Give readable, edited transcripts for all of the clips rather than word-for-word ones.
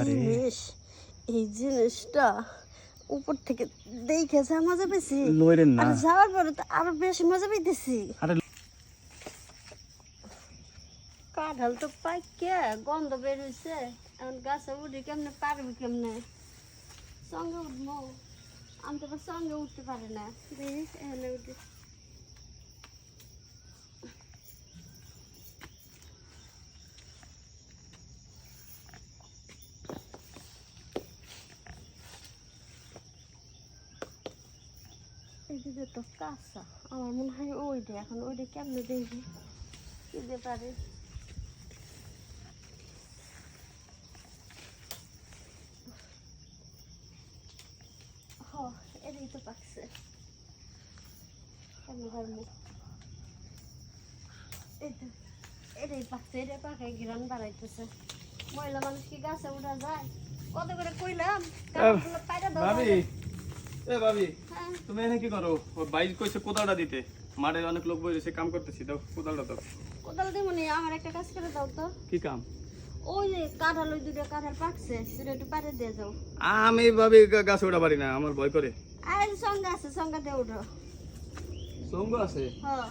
জিনিস এই জিনিসটা উপর থেকে দেখে মজা পেয়েছি লইরেন না আর যাওয়ার পরে তো আরো বেশি মজা পেয়েছি। আরে কাঁঠাল তো পাইকে গন্ধ বের হয়েছে, এখন গাছে উঠে কেমনে পারবি কেমনে? সঙ্গে উঠবো, আমি তো সঙ্গে উঠতে পারি না। দেখিস এখানে উঠে এদিকে তো কাঁচা, আমার মনে হয় ওইটা এখন ওইটা কেমনে দেখবি দিতে পারে। এটাই তো পাকছে, এটাই পাকছে, এটা পাকে ঘিরান বাড়াইতেছে। মহিলা মানুষ কি গাছে উঠা যায়? কত করে কইলাম ভাবি তুমি এখানে কি করো? বাইক কইছে কোদালটা দিতে, মাঠে অনেক লোক বসে কাম করতেছি, দাও কোদালটা দাও। কোদাল দিব নি, আমার একটা কাজ করে দাও তো। কি কাম? ওই যে কাঁঠাল, ওই দুটো কাঁঠাল পাকছে, দুটো একটু পারে দিয়ে যাও। আমি ভাবি গাছে ওঠা পারি না, আমার ভয় করে। আর সঙ্গে আছে, সঙ্গে দিয়ে উঠো। সঙ্গ আছে? হ্যাঁ।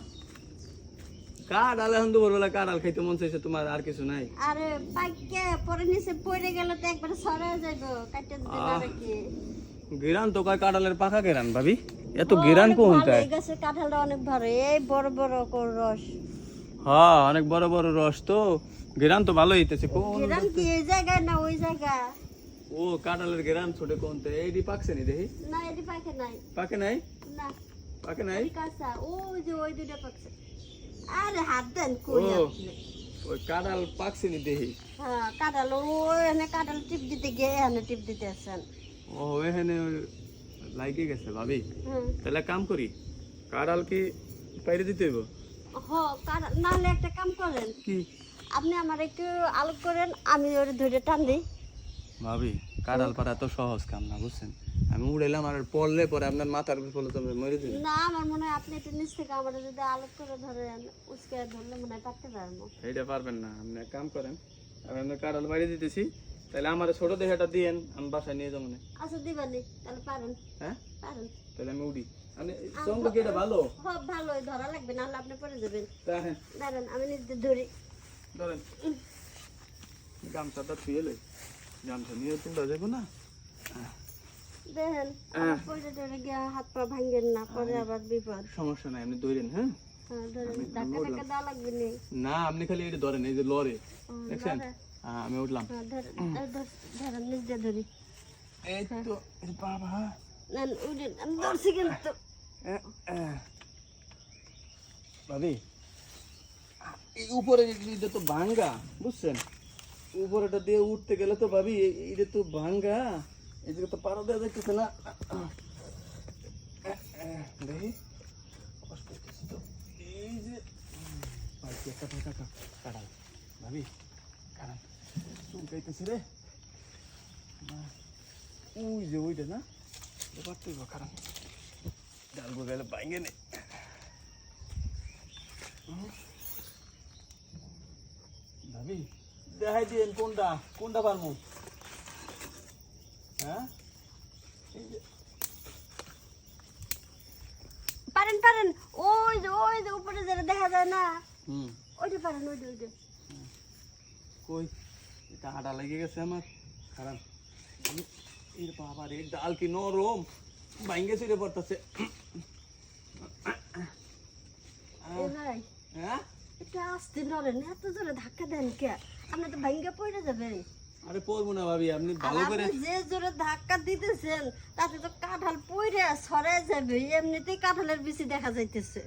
কাঁঠাল এখন দুপুরবেলা কাঁঠাল খাইতে মন চাইছে, তোমার আর কিছু নাই? আরে পাইকে পরে নিচে পড়ে গেলে তো একবার সরে যাইব, কাটতে দিতে না রাখি। গিরান তো কয় কাঁঠালের পাকা গিরান ভাবি, এত গিরান কোন তাই? এই গাছে কাঁঠালটা অনেক ভালো, এই বড় বড় কোন রস। হ্যাঁ অনেক বড় বড় রস তো, গিরান তো ভালো হইতেছে। কোন গিরান কি এই জায়গায় না ওই জায়গা? ও কাঁঠালের গিরান ছোটে কোনতে? এইডি পাকছে নি দেখি। না এটি পাকে নাই। পাকে নাই? না পাকে নাই? এই কাঁচা, ওই যে ওই দুটো পাকছে। আরে হাত দেন কই আপনি? ওই কাঁঠাল পাকছে নি দেখি। হ্যাঁ কাঁঠাল, ওই এখানে কাঁঠাল টিপ দিতে গিয়ে এখানে টিপ দিতে আছেন। ও এখানে লাগে গেছে ভাবি। তাহলে কাম করি, কাঁঠাল কি পাইরে দিতে হইব? কাঁঠাল নাহলে একটা কাম করেন, কি? আপনি আমার একটু আলোক করেন, আমি ওরে ধরে টান দিই। ভাবি কাঁঠাল পাড়া তো সহজ কাম না, বুঝছেন? আমি উড়াইলাম আর পড়লে পরে আপনার মাথার উপর পড়লে তো মরে যাবে। না আমার মনে হয় আপনি একটু নিচ থেকে আমার যদি আলোক করে ধরেন, উসকে ধরলে মনে হয় পারতে পারবো। এইটা পারবেন না, আপনি এক কাম করেন, আমি আপনার কাঁঠাল বাইরে দিতেছি, তাহলে আমার ছোট দেহাটা দিয়েন, আমি বাসায় নিয়ে যাবো। আচ্ছা দিবানি, তাহলে পারেন। হ্যাঁ পারেন, তাহলে আমি উড়ি। আপনি সঙ্গ কি এটা ভালো? হ্যাঁ ভালোই, ধরা লাগবে নাহলে আপনি পরে যাবেন। দেখেন দাঁড়ান আমি নিজে ধরি। ধরেন গামছাটা ছুঁয়ে লই, গামছা নিয়ে তোমরা যাবো না। দেখেন পরে ধরে গিয়ে হাত পা ভাঙেন না, পরে আবার বিপদ। সমস্যা নাই, আপনি ধরেন। হ্যাঁ ধরেন, ধাক্কা টাক্কা দেওয়া লাগবে না। না আপনি খালি এটা ধরেন, এই যে লরে দেখছেন। আমি উঠলাম, ধরেন নিজে ধরি। এই তো বাবা আমি ধরছি কিন্তু। ভাবি এই উপরে এটা তো ভাঙ্গা, বুঝছেন? উপরেটা দিয়ে উঠতে গেলে তো ভাবি এটা তো ভাঙ্গা, এই জায়গা তো পাড়া দেওয়া যাইতেছে না। দেখি কষ্ট হইতেছে তো, এই যে একটা ফাঁকা কাঁঠাল ভাবি, কাঁঠাল চুলকাইতেছে রে। ওই যে ওইটা না, পারতেই বা খারাপ ডালবো গেলে ভাঙ্গে নে। ভাবি দেখাই দিন কোনটা কোনটা পারবো। হ্যাঁ পারেন পারেন, ওই যে উপরে যারা দেখা যায় না, ওইটা পারেন, ওইটা ওইটা। কই এটা হাঁটা লেগে গেছে আমার, খারাপ। এর বাবা রে, ডাল কি নরম, ভাঙ্গে ছিঁড়ে পড়তেছে। হ্যাঁ একটু আস্তে ধরেন, এত জোরে ধাক্কা দেন কে? আপনি তো ভাঙ্গে পড়ে যাবেন। আরে পড়বো না ভাবি, আপনি ভালো করে যে জোরে ধাক্কা দিতেছেন তাতে তো কাঁঠাল পড়ে সরে যাবে, এমনিতেই কাঁঠালের বিচি দেখা যাইতেছে।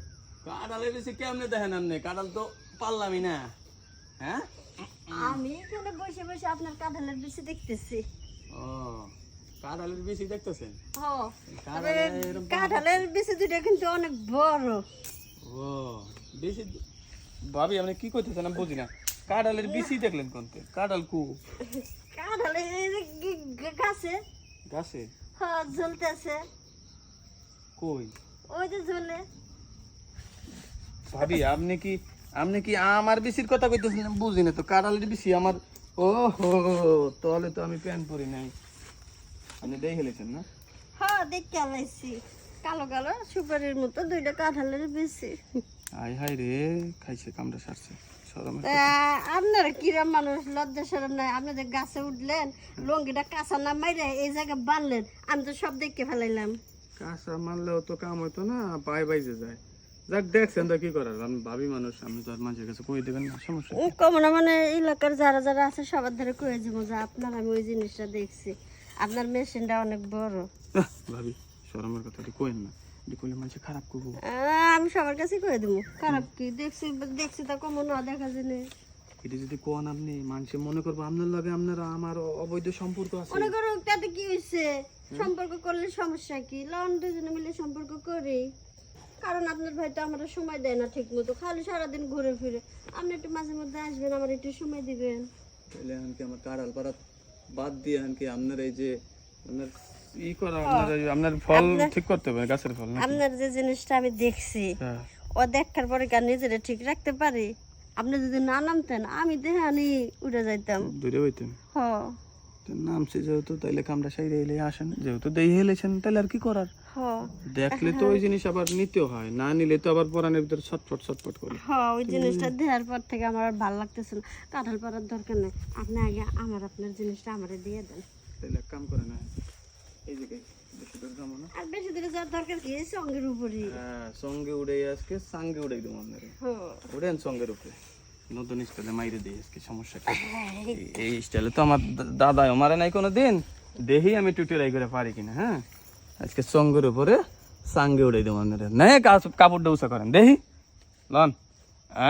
কাঁঠালের বেশি কেমনে দেখেন আপনি? কাঁঠাল তো পারলামই না। হ্যাঁ আমি এখানে বসে বসে আপনার কাঁঠালের বিচি দেখতেছি। ও কাঁঠালের বেশি দেখতেছেন? কাঁঠালের বিচি দুটো কিন্তু অনেক বড়। ও বেশি ভাবি আপনি কি করতেছেন আমি বুঝি না। কাঁঠালের বিচি দেখলেন কোনতে? কাঁঠাল কু? কাঁঠাল গাছে গাছে ঝুলতেছে। কই? ওই যে ঝুলে। ভাবি আপনি কি আমার বিচির কথা কইতেছেন? বুঝি না তো, কাঁঠালের বিচি আমার ও হো, তাহলে তো আমি প্যান্ট পরি নাই। আপনি দেখে খেলেছেন না? হ্যাঁ দেখে আলাইছি, কালো কালো সুপারির মতো দুইটা কাঁঠালের বেশি। আয় হায় রে, খাইছে কামড়া সারছে শরমে। আপনারা কিরম মানুষ, লজ্জা শরম নাই? আপনি যে গাছে উঠলেন, লঙ্গিটা কাঁচা না মাইরে এই জায়গায় বানলেন, আমি তো সব দেখে ফেলাইলাম। কাঁচা মানলেও তো কাম হইতো না, পায়ে বাইজে যায়। যাক দেখছেন তো কি করার, আমি ভাবি মানুষ, আমি তো আর মানুষের কাছে কই দেবেন না, সমস্যা কি? কমনা মানে এলাকার যারা যারা আছে সবার ধারে কয়ে যাবো যে আপনার আমি ওই জিনিসটা দেখছি, আপনার মেশিনটা অনেক বড়। ভাবি শরমের কথা কইেন না, কইলে মানুষ খারাপ করবো। আমি সবার কাছে কয়ে দেবো, খারাপ কি? দেখছি দেখছি তা কমন না দেখা যায়। এটা যদি কোন আপনি মানুষে মনে করবো আপনার লগে আপনার আমার অবৈধ সম্পর্ক আছে। মনে করো তাতে কি হয়েছে, সম্পর্ক করলে সমস্যা কি? লন দুজনে মিলে সম্পর্ক করি, কারণ আপনার ভাই তো আমার সময় দেয় না ঠিক মতো, খালি সারাদিন ঘুরে ফিরে। আপনি একটু মাঝে মধ্যে আসবেন, আমার একটু সময় দিবেন। তাহলে এমনকি আমার কাড়াল পাড়া বাদ দিয়ে এমনকি আপনার এই যে আপনার ই করা, আপনার ফল ঠিক করতে হবে, গাছের ফল না? আপনার যে জিনিসটা আমি দেখছি, হ্যাঁ। ও দেখার পরে কার নিজেরা ঠিক রাখতে পারি? আপনি যদি না নামতেন আমি দেহানি উড়ে যাইতাম। দূরে হইতেন। হ নামছে যেহেতু, তাইলে কামড়া সাইরে এলে আসেন, যেহেতু দেই হেলেছেন তাহলে আর কি করার। হ দেখলে তো ওই জিনিস আবার নিতে হয়, না নিলে তো আবার পরানের ভিতরে ছটফট ছটফট করে। হ ওই জিনিসটা দেওয়ার পর থেকে আমার আর ভালো লাগতেছে না। কাঁঠাল পাড়ার দরকার নেই, আপনি আগে আপনার জিনিসটা আমারে দিয়ে দেন। তাহলে এক কাম করে না, এই যে বেশি দূর যাবো না। আর বেশি দূরে যাওয়ার দরকার কি? এই সঙ্গের উপরই। হ্যাঁ, সঙ্গে উড়ে আজকে সাঙ্গে উড়াই দেবো আপনারে। উড়েন সঙ্গের উপরে, নতুন স্টাইলে মাইরে দিই আজকে, সমস্যা কি? এই স্টাইলে তো আমার দাদাও মারে নাই কোনো দিন, দেখি আমি টুটিরাই করে পারি কিনা। হ্যাঁ, আজকে সঙ্গের উপরে সাঙ্গে উড়াই দেবো আপনারে। না কাপড়টা উঁচা করেন দেখি, লন।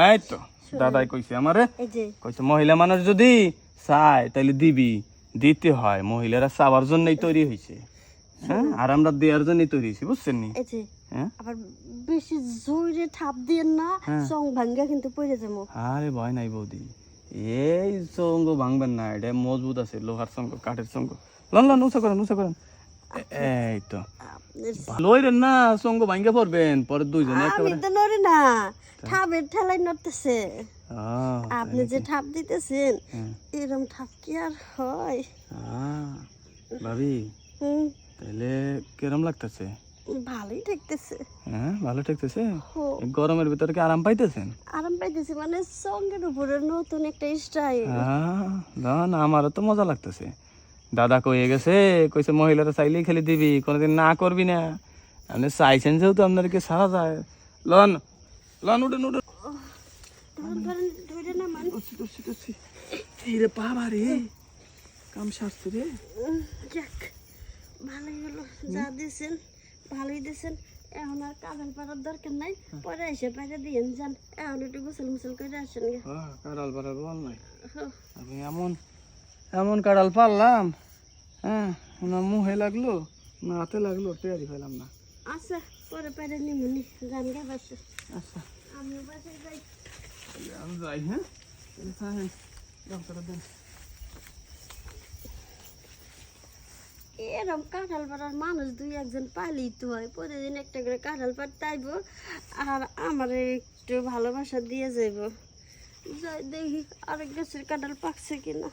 এই তো দাদাই কইছে আমারে, এই যে কইছে মহিলা মানুষ যদি চায় তাইলে দিবি, দিতে হয়। মহিলারা চাওয়ার জন্যই তৈরি হয়েছে, হ্যাঁ, আর আমরা দেওয়ার জন্যই তৈরি হয়েছি, বুঝছেন নি? এই যে হ্যাঁ, আবার বেশি জোরে ঠাপ দিয়েন না, সং ভাঙ্গা কিন্তু পড়ে যাবো। আরে ভয় নাই বৌদি, এই সঙ্গ ভাঙবেন না, এটা মজবুত আছে, লোহার সঙ্গ, কাঠের সঙ্গ। লন লন, উঁচা করেন উঁচা করেন। এই তো লইরেন না, সঙ্গ ভাঙ্গা পড়বেন পরে দুইজনে আমি একেবারে। তো নড়ি না, ঠাপের ঠেলাই নড়তেছে। আহ, আপনি যে ঠাপ দিতেছেন, হ্যাঁ। এরকম ঠাপ কি আর হয়? ভাবি হুম, তাহলে কেরম লাগতেছে? ভালোই ঠেকতেছে। হ্যাঁ, ভালো ঠেকতেছে। হো, এই গরমের ভিতরে কি আরাম পাইতেছেন? আরাম পাইতেছি মানে সঙ্গের উপরে নতুন একটা স্টাইল। না, আমারও তো মজা লাগতেছে। দাদা কয়ে গেছে, কইছে মহিলারা চাইলেই খেলে দিবি, কোনোদিন না করবি না। আপনি চাইছেন যেহেতু আপনাদেরকে সারা যায়। লন লন, উঠেন উঠেন। ধরেন ধরেন ধরে না মান। এই রে বাবা রে, কাম সারছে রে। যাক, ভালোই হলো, যা দিয়েছেন ভালোই দিয়েছেন। এখন আর কাঁঠাল পাড়ার দরকার নাই, পরে এসে পাইরে দিয়েন যান। এখন একটু গোসল মুসল করে আসেন গে। কাড়াল পাড়ার বল নাই, হ্যাঁ, আমি এমন এমন কাড়াল পারলাম, হ্যাঁ, না মুহে লাগলো না হাতে লাগলো, টেয়ারি পেলাম না। আচ্ছা পরে পাইরে নিমুনি, যান গে বাসে। আচ্ছা আমিও বাসায় যাই। তাহলে আমি যাই। হ্যাঁ, তাহলে থাকেন, ডাক্তার দেন। এরকম কাঁঠাল পাড়ার মানুষ দুই একজন পাইলেই তো হয়, প্রতিদিন একটা করে কাঁঠাল পাড়তে আইব আর আমার একটু ভালোবাসা দিয়ে যাইব। যাই দেখি আরেক গাছের কাঁঠাল পাকছে কিনা।